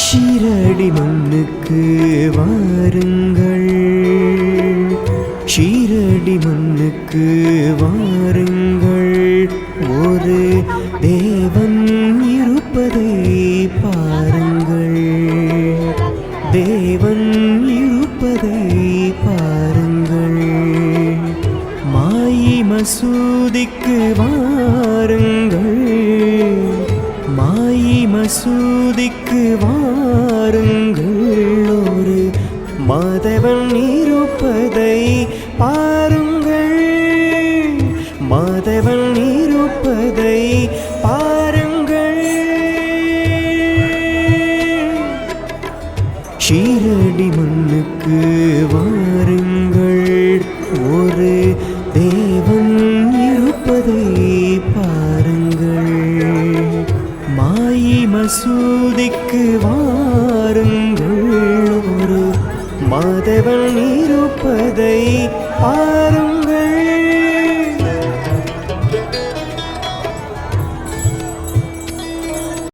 ஷீரடி மண்ணுக்கு வாருங்கள், ஷீரடி மண்ணுக்கு வாருங்கள். ஒரு தேவன் இருப்பதை பாருங்கள், தேவன் இருப்பதை பாருங்கள். மாயி மசூதிக்கு வாருங்கள், மாயி மசூதிக்கு வாருங்கள். ஒரு மாதவன் இருப்பதை பாருங்கள், மாதவன் இருப்பதை பாருங்கள். ஷீரடி மண்ணுக்கு வாருங்கள், ஒரு தேவன் இருப்பதை பாருங்கள். மாயி மசூதிக்கு வாருங்கள், ஒரு மாதவன் இருப்பதை பாருங்கள்.